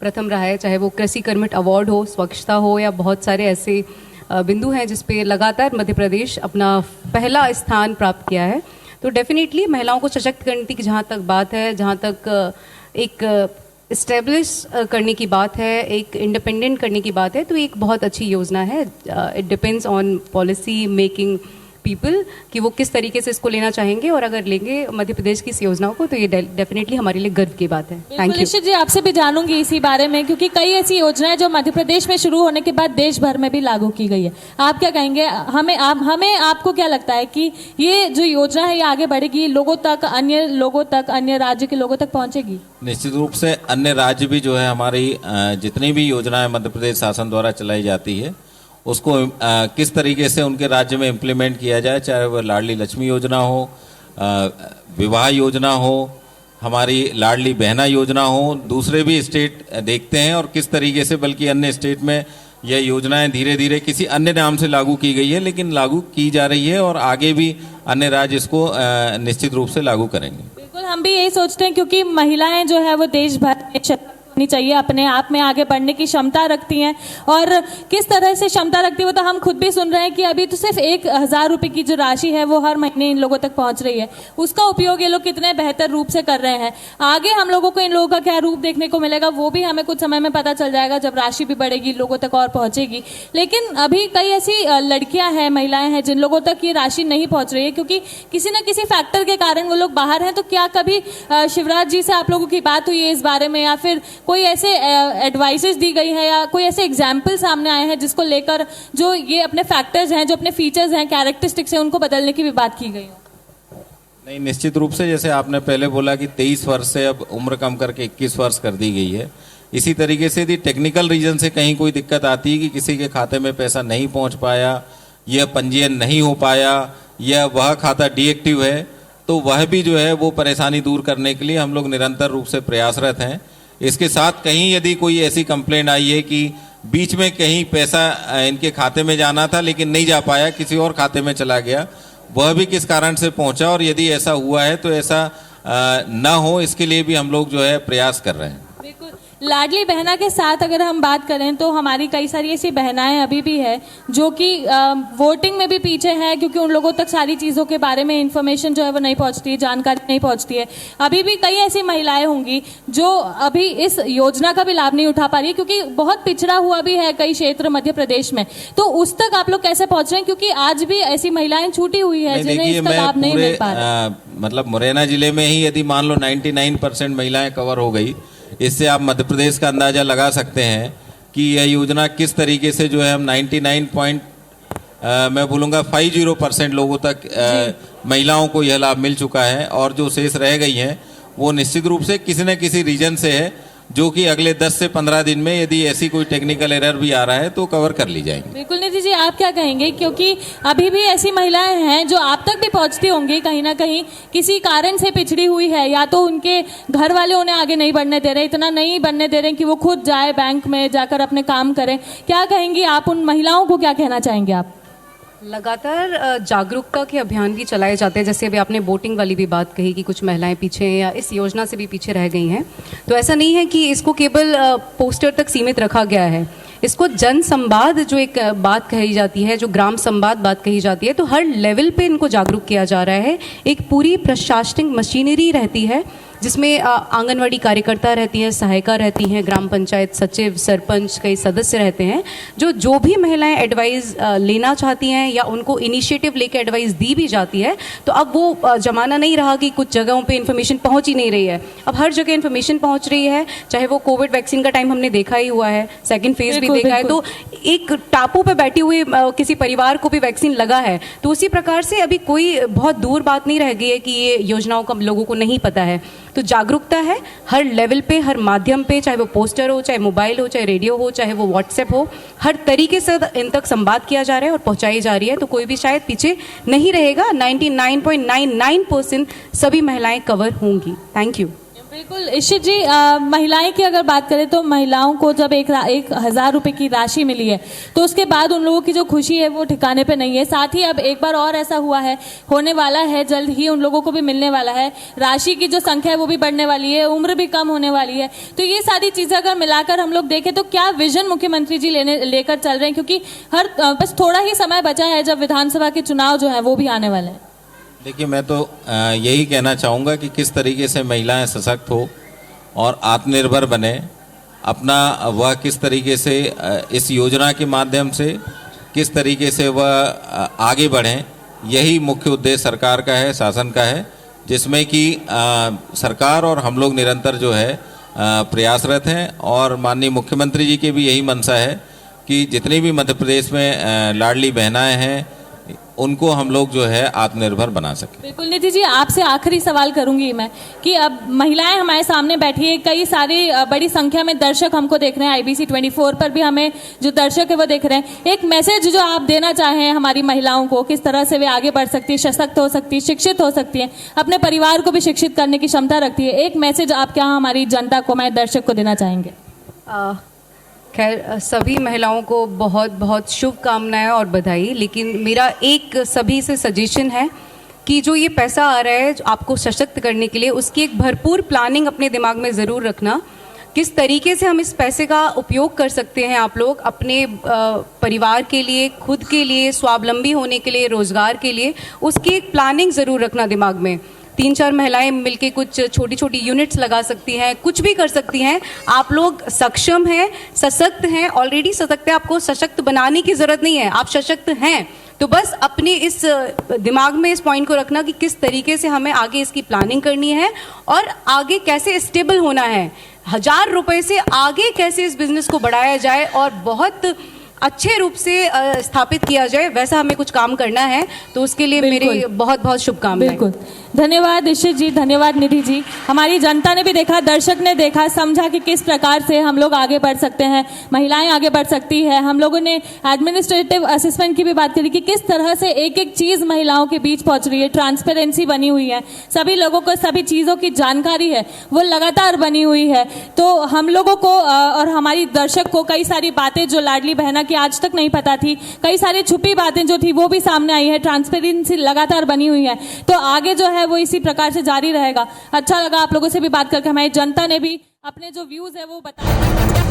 प्रथम रहा है, चाहे वो कृषि कर्मठ अवार्ड हो, स्वच्छता हो या बहुत सारे ऐसे बिंदु हैं जिस पे लगातार मध्य प्रदेश अपना पहला स्थान प्राप्त किया है। तो डेफिनेटली महिलाओं को सशक्त करने की जहाँ तक बात है, जहाँ तक एक इस्टेब्लिश करने की बात है, एक इंडिपेंडेंट करने की बात है, तो एक बहुत अच्छी योजना है। It depends on policy making people कि वो किस तरीके से इसको लेना चाहेंगे और अगर लेंगे मध्य प्रदेश की इस योजनाओं को तो ये डेफिनेटली हमारे लिए गर्व की बात है। Thank you. निश्चित जी, आपसे भी जानूंगी इसी बारे में क्योंकि कई ऐसी योजनाएं जो मध्य प्रदेश में शुरू होने के बाद देश भर में भी लागू की गई है। आप क्या कहेंगे? हमें आपको क्या लगता है कि ये जो योजना है ये आगे बढ़ेगी, लोगों तक, अन्य राज्य के लोगों तक पहुंचेगी? निश्चित रूप से अन्य राज्य भी जो है हमारी जितनी भी योजनाएं मध्य प्रदेश शासन द्वारा चलाई जाती है उसको किस तरीके से उनके राज्य में इम्प्लीमेंट किया जाए, चाहे वह लाडली लक्ष्मी योजना हो, विवाह योजना हो, हमारी लाडली बहना योजना हो, दूसरे भी स्टेट देखते हैं और किस तरीके से, बल्कि अन्य स्टेट में यह योजनाएं धीरे धीरे किसी अन्य नाम से लागू की गई है लेकिन लागू की जा रही है और आगे भी अन्य राज्य इसको निश्चित रूप से लागू करेंगे। बिल्कुल, हम भी यही सोचते हैं क्योंकि महिलाएं जो है वो देश भर में चाहिए, अपने आप में आगे बढ़ने की क्षमता रखती हैं और किस तरह से क्षमता रखती है वो तो हम खुद भी सुन रहे हैं कि अभी तो सिर्फ 1000 रुपए की जो राशि है वो हर महीने इन लोगों तक पहुंच रही है। उसका उपयोग ये लोग कितने बेहतर रूप से कर रहे हैं। आगे हम लोगों को इन लोगों का क्या रूप देखने को मिलेगा वो भी हमें कुछ समय में पता चल जाएगा जब राशि भी बढ़ेगी, लोगों तक और पहुंचेगी। लेकिन अभी कई ऐसी लड़कियां हैं, महिलाएं हैं जिन लोगों तक ये राशि नहीं पहुंच रही है क्योंकि किसी न किसी फैक्टर के कारण वो लोग बाहर हैं। तो क्या कभी शिवराज जी से आप लोगों की बात हुई है इस बारे में या फिर कोई ऐसे एडवाइसेस दी गई है या कोई ऐसे एग्जाम्पल सामने आए हैं जिसको लेकर जो ये अपने फैक्टर्स हैं, जो अपने फीचर्स हैं, कैरेक्टरिस्टिक्स हैं, उनको बदलने की भी बात की गई हो? नहीं, निश्चित रूप से जैसे आपने पहले बोला कि 23 वर्ष से अब उम्र कम करके 21 वर्ष कर दी गई है, इसी तरीके से यदि टेक्निकल रीजन से कहीं कोई दिक्कत आती है कि किसी के खाते में पैसा नहीं पहुंच पाया या पंजीयन नहीं हो पाया या वह खाता डीएक्टिव है तो वह भी जो है वो परेशानी दूर करने के लिए हम लोग निरंतर रूप से प्रयासरत हैं। इसके साथ कहीं यदि कोई ऐसी कंप्लेंट आई है कि बीच में कहीं पैसा इनके खाते में जाना था लेकिन नहीं जा पाया, किसी और खाते में चला गया, वह भी किस कारण से पहुंचा और यदि ऐसा हुआ है तो ऐसा न हो इसके लिए भी हम लोग जो है प्रयास कर रहे हैं। बिल्कुल, लाडली बहना के साथ अगर हम बात करें तो हमारी कई सारी ऐसी बहनाएं अभी भी है जो कि वोटिंग में भी पीछे है क्योंकि उन लोगों तक सारी चीज़ों के बारे में इंफॉर्मेशन जो है वो नहीं पहुंचती है, जानकारी नहीं पहुंचती है। अभी भी कई ऐसी महिलाएं होंगी जो अभी इस योजना का भी लाभ नहीं उठा पा रही क्योंकि बहुत पिछड़ा हुआ भी है कई क्षेत्र मध्य प्रदेश में। तो उस तक आप लोग कैसे पहुंच रहे हैं क्योंकि आज भी ऐसी महिलाएं छूटी हुई है जिन्हें इसका लाभ नहीं मिल पा रहा? मतलब मुरैना जिले में ही यदि मान लो 99% महिलाएं कवर हो गई, इससे आप मध्य प्रदेश का अंदाजा लगा सकते हैं कि यह योजना किस तरीके से जो है हम मैं बोलूँगा 50% लोगों तक महिलाओं को यह लाभ मिल चुका है और जो शेष रह गई हैं वो निश्चित रूप से किसी न किसी रीजन से है। जो कि अगले 10 से 15 दिन में यदि ऐसी कोई टेक्निकल एरर भी आ रहा है तो कवर कर ली जाएंगी। बिल्कुल निधि जी, आप क्या कहेंगे, क्योंकि अभी भी ऐसी महिलाएं हैं जो आप तक भी पहुंचती होंगी, कहीं ना कहीं किसी कारण से पिछड़ी हुई है, या तो उनके घर वाले उन्हें आगे नहीं बढ़ने दे रहे, इतना नहीं बढ़ने दे रहे कि वो खुद जाए बैंक में जाकर अपने काम करें। क्या कहेंगी आप, उन महिलाओं को क्या कहना चाहेंगे आप? लगातार जागरूकता के अभियान भी चलाए जाते हैं। जैसे अभी आपने वोटिंग वाली भी बात कही कि कुछ महिलाएं पीछे हैं या इस योजना से भी पीछे रह गई हैं, तो ऐसा नहीं है कि इसको केवल पोस्टर तक सीमित रखा गया है। इसको जन संवाद जो एक बात कही जाती है, जो ग्राम संवाद बात कही जाती है, तो हर लेवल पे इनको जागरूक किया जा रहा है। एक पूरी प्रशासनिक मशीनरी रहती है जिसमें आंगनवाड़ी कार्यकर्ता रहती हैं, सहायिका रहती हैं, ग्राम पंचायत सचिव, सरपंच, कई सदस्य रहते हैं, जो भी महिलाएं एडवाइस लेना चाहती हैं या उनको इनिशिएटिव लेकर एडवाइस दी भी जाती है। तो अब वो ज़माना नहीं रहा कि कुछ जगहों पे इन्फॉर्मेशन पहुंच ही नहीं रही है। अब हर जगह इन्फॉर्मेशन पहुंच रही है, चाहे वो कोविड वैक्सीन का टाइम हमने देखा ही हुआ है, सेकेंड फेज भी देखा है, तो एक टापू पे बैठी हुई किसी परिवार को भी वैक्सीन लगा है। तो उसी प्रकार से अभी कोई बहुत दूर बात नहीं रह गई है कि ये योजनाओं का लोगों को नहीं पता है। तो जागरूकता है हर लेवल पे, हर माध्यम पे, चाहे वो पोस्टर हो, चाहे मोबाइल हो, चाहे रेडियो हो, चाहे वो व्हाट्सएप हो, हर तरीके से इन तक संवाद किया जा रहा है और पहुंचाई जा रही है। तो कोई भी शायद पीछे नहीं रहेगा। 99.99% सभी महिलाएं कवर होंगी। Thank you. बिल्कुल इशित जी, महिलाएं की अगर बात करें तो महिलाओं को जब 1,000 रुपए की राशि मिली है तो उसके बाद उन लोगों की जो खुशी है वो ठिकाने पे नहीं है। साथ ही अब एक बार और ऐसा हुआ है, होने वाला है, जल्द ही उन लोगों को भी मिलने वाला है। राशि की जो संख्या है वो भी बढ़ने वाली है, उम्र भी कम होने वाली है। तो ये सारी चीजें अगर मिलाकर हम लोग देखें तो क्या विजन मुख्यमंत्री जी लेकर चल रहे हैं, क्योंकि बस थोड़ा ही समय बचा है जब विधानसभा के चुनाव जो है वो भी आने वाले हैं। देखिए, मैं तो यही कहना चाहूँगा कि किस तरीके से महिलाएं सशक्त हो और आत्मनिर्भर बने, अपना वह किस तरीके से इस योजना के माध्यम से किस तरीके से वह आगे बढ़ें, यही मुख्य उद्देश्य सरकार का है, शासन का है, जिसमें कि सरकार और हम लोग निरंतर जो है प्रयासरत हैं। और माननीय मुख्यमंत्री जी की भी यही मंशा है कि जितनी भी मध्य प्रदेश में लाडली बहनाएं हैं उनको हम लोग जो है आत्मनिर्भर बना सकें। बिल्कुल निधि जी, आपसे आखिरी सवाल करूंगी मैं कि अब महिलाएं हमारे सामने बैठी है, कई सारी बड़ी संख्या में दर्शक हमको देख रहे हैं, IBC 24 पर भी हमें जो दर्शक है वो देख रहे हैं। एक मैसेज जो आप देना चाहें हमारी महिलाओं को, किस तरह से वे आगे बढ़ सकती है, सशक्त हो सकती है, शिक्षित हो सकती है, अपने परिवार को भी शिक्षित करने की क्षमता रखती है, एक मैसेज आप क्या हमारी जनता को, हमारे दर्शक को देना चाहेंगे? खैर, सभी महिलाओं को बहुत बहुत शुभकामनाएं और बधाई। लेकिन मेरा एक सभी से सजेशन है कि जो ये पैसा आ रहा है आपको सशक्त करने के लिए, उसकी एक भरपूर प्लानिंग अपने दिमाग में ज़रूर रखना। किस तरीके से हम इस पैसे का उपयोग कर सकते हैं आप लोग अपने परिवार के लिए, खुद के लिए, स्वावलंबी होने के लिए, रोजगार के लिए, उसकी एक प्लानिंग ज़रूर रखना दिमाग में। 3-4 महिलाएं मिलके कुछ छोटी छोटी यूनिट्स लगा सकती हैं, कुछ भी कर सकती हैं। आप लोग सक्षम हैं, सशक्त हैं, ऑलरेडी सशक्त है, आपको सशक्त बनाने की ज़रूरत नहीं है, आप सशक्त हैं। तो बस अपने इस दिमाग में इस पॉइंट को रखना कि किस तरीके से हमें आगे इसकी प्लानिंग करनी है और आगे कैसे स्टेबल होना है, 1000 रुपए से आगे कैसे इस बिजनेस को बढ़ाया जाए और बहुत अच्छे रूप से स्थापित किया जाए, वैसा हमें कुछ काम करना है। तो उसके लिए मेरी बहुत बहुत शुभकामनाएं। बिल्कुल, धन्यवाद इशित जी, धन्यवाद निधि जी। हमारी जनता ने भी देखा, दर्शक ने देखा, समझा कि किस प्रकार से हम लोग आगे बढ़ सकते हैं, महिलाएं आगे बढ़ सकती है। हम लोगों ने एडमिनिस्ट्रेटिव असिस्टेंट की भी बात करी कि किस तरह से एक एक चीज महिलाओं के बीच पहुंच रही है, ट्रांसपेरेंसी बनी हुई है, सभी लोगों को सभी चीजों की जानकारी है वो लगातार बनी हुई है। तो हम लोगों को और हमारी दर्शक को कई सारी बातें जो लाडली बहना की आज तक नहीं पता थी, कई सारी छुपी बातें जो थी वो भी सामने आई है, ट्रांसपेरेंसी लगातार बनी हुई है। तो आगे जो है वो इसी प्रकार से जारी रहेगा। अच्छा लगा आप लोगों से भी बात करके, हमारी जनता ने भी अपने जो व्यूज है वो बताया।